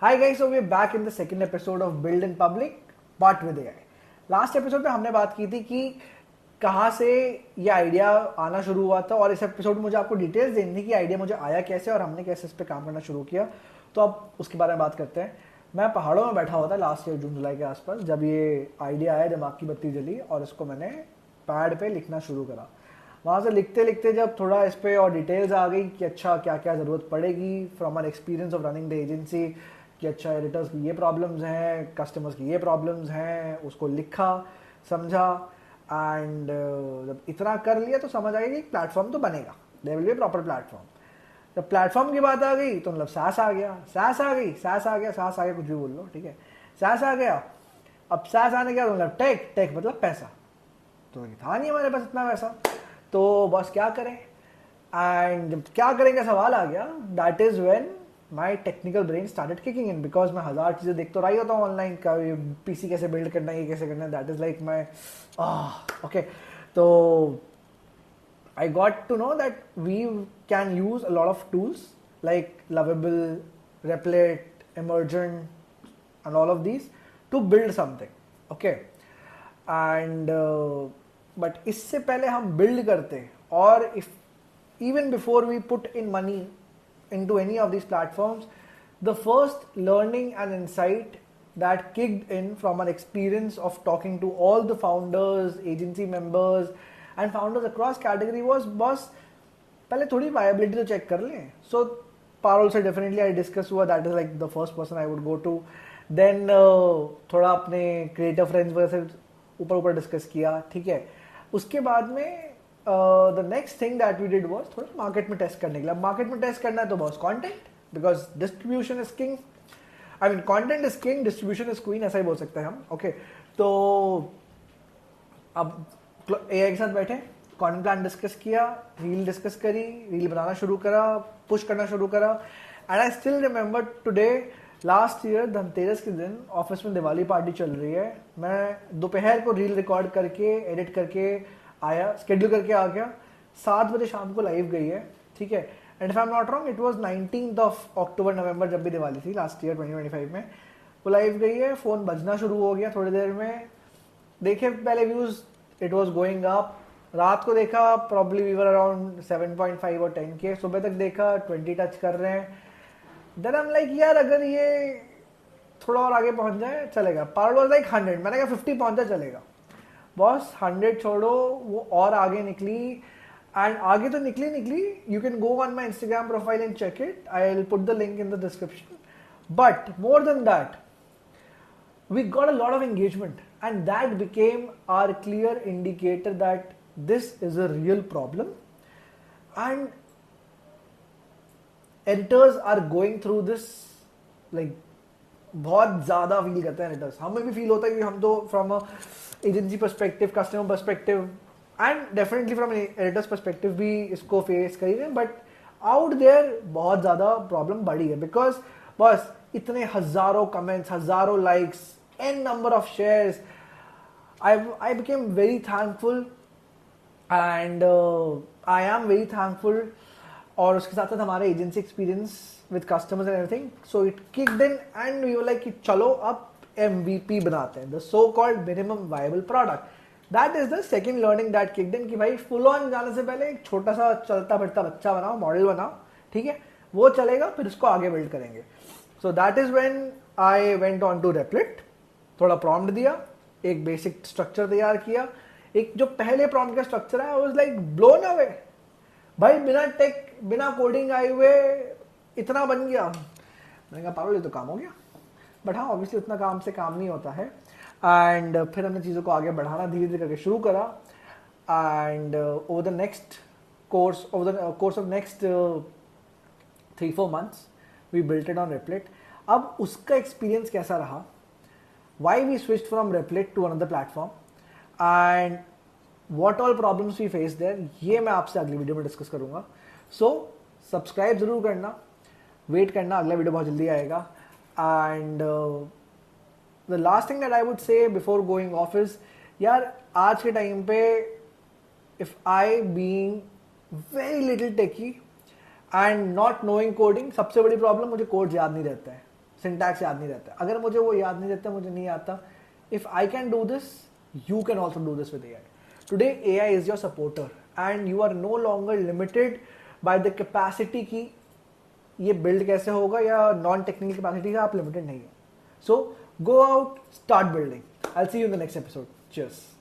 Hi guys, so we're back in the second episode of Build in Public, but with AI. Last episode में हमने बात की थी कि कहाँ से ये आइडिया आना शुरू हुआ था और इस एपिसोड में मुझे आपको डिटेल्स देनी कि आइडिया मुझे आया कैसे और हमने कैसे इस पर काम करना शुरू किया। तो अब उसके बारे में बात करते हैं। मैं पहाड़ों में बैठा हुआ था लास्ट ईयर जून जुलाई के आसपास जब ये आइडिया आया, दिमाग की बत्ती जली और इसको मैंने पैड पे लिखना शुरू करा। वहाँ से लिखते लिखते जब थोड़ा इस पर और डिटेल्स आ गई कि अच्छा क्या क्या ज़रूरत पड़ेगी from our experience of running the agency, कि अच्छा एडिटर्स की ये प्रॉब्लम्स हैं, कस्टमर्स की ये प्रॉब्लम्स हैं, उसको लिखा समझा एंड जब इतना कर लिया तो समझ आएगा कि प्लेटफॉर्म तो बनेगा, there will be proper platform. जब प्लेटफॉर्म की बात आ गई तो मतलब सास आ गया, सास आ गई, सास आ गया, सास आ गया, कुछ भी बोल लो, ठीक है, सास आ गया। अब सास आने के बाद मतलब टेक, टेक मतलब पैसा, तो था नहीं हमारे पास इतना पैसा, तो बस क्या करें। एंड जब क्या करेंगे सवाल आ गया, that is when my technical brain started kicking in, because मैं हजार चीजें देख तो रही होता हूँ ऑनलाइन का, पीसी कैसे बिल्ड करना है, ये कैसे करना है, that is like my okay. तो I got to know that we can use a lot of tools like Lovable, Replit, Emergent, and all of these to build something. Okay, and but इससे पहले हम build करते और if even before we put in money into any of these platforms, the first learning and insight that kicked in from an experience of talking to all the founders, agency members, and founders across category was बस पहले थोड़ी viability तो check कर लें. So Parul से definitely I discuss हुआ, that is like the first person I would go to. Then थोड़ा अपने creative friends वगैरह से ऊपर ऊपर डिस्कस किया, ठीक है. उसके बाद में the next thing that we did was थोड़ा मार्केट में टेस्ट करने के लिए. मार्केट में टेस्ट करना है तो बस content, because distribution is king, I mean content is king, distribution is queen, ऐसा ही बोल सकते हैं हम. ओके, तो अब एआई के साथ बैठे, कंटेंट प्लान डिस्कस किया, रील डिस्कस करी, रील बनाना शुरू करा, पुश करना शुरू करा. And I still remember today, last year Dhanteras के दिन ऑफिस में दिवाली पार्टी चल रही है, मैं दोपहर को रील रिकॉर्ड करके एडिट करके आया, शेड्यूल करके आ गया, 7 बजे शाम को लाइव गई है, ठीक है. And if I am not wrong it was 19th of October November, जब भी दिवाली थी लास्ट ईयर 2025 में, वो लाइव गई है. फोन बजना शुरू हो गया थोड़ी देर में, देखे पहले views, it was going up. रात को देखा प्रॉब्ली वी वर अराउंड 7.5 और 10 के, सुबह तक देखा 20 टच कर रहे हैं. देन आई एम लाइक यार अगर ये थोड़ा और आगे पहुंच जाए चलेगा. पावर वाज लाइक 100, मैंने कहा 50 पहुंच जाए चलेगा. बॉस 100 छोड़ो, वो और आगे निकली. एंड आगे तो निकली, you can go on my Instagram profile and check it, I will put the link in the description. But more than that, we got a lot of engagement, and that became our clear indicator that this is a real problem, and editors are going through this like बहुत ज़्यादा feel करते हैं editors. हमें भी feel होता है कि हम तो from a agency perspective, customer perspective and definitely from editors perspective भी इसको फेस कर रहे हैं. बट आउट देयर बहुत ज़्यादा प्रॉब्लम बढ़ी है, बिकॉज बस इतने हज़ारों कमेंट्स, हज़ारों likes, an number of shares. I became very thankful and I am very thankful. और उसके साथ साथ हमारे agency experience with customers and everything, so it kicked in and we were like कि चलो अब MVP बनाते हैं, the so called minimum viable product. That is the second learning that kicked in, कि भाई फुल ऑन जाने से पहले एक छोटा सा चलता फिरता बच्चा बनाओ, मॉडल बनाओ, ठीक है, वो चलेगा, फिर उसको आगे बिल्ड करेंगे. So that is when I went on to Replit, थोड़ा प्रॉम्प्ट दिया, एक बेसिक स्ट्रक्चर तैयार किया. एक जो पहले प्रॉम्प्ट का स्ट्रक्चर है, I was like blown away भाई, बिना टेक बिना कोडिंग आए हुए इतना बन गया. मैंने कहा पागल, ये तो काम हो गया. बट हाँ, ऑब्वियसली उतना काम से काम नहीं होता है. एंड फिर हमने चीज़ों को आगे बढ़ाना धीरे धीरे करके शुरू करा. And over the next course of next 3-4 months we built it on Replit. अब उसका एक्सपीरियंस कैसा रहा, why we switched from Replit to another platform, and what all problems we face there, ये मैं आपसे अगली वीडियो में डिस्कस करूंगा. सो सब्सक्राइब जरूर करना, वेट करना, अगला वीडियो बहुत जल्दी आएगा. And the last thing that I would say before going of is, यार आज के टाइम पे if I being very little techy and not knowing coding, सबसे बड़ी प्रॉब्लम मुझे कोड याद नहीं रहता है. सिंटैक्स याद नहीं रहता, अगर मुझे वो याद नहीं रहता, मुझे नहीं आता, if I can do this, you can also do this with AI. Today AI is your supporter and you are no longer limited by the capacity की ये बिल्ड कैसे होगा या नॉन टेक्निकल कैपेसिटी का आप लिमिटेड नहीं है. So go out, start building. I will see you in the next episode. Cheers.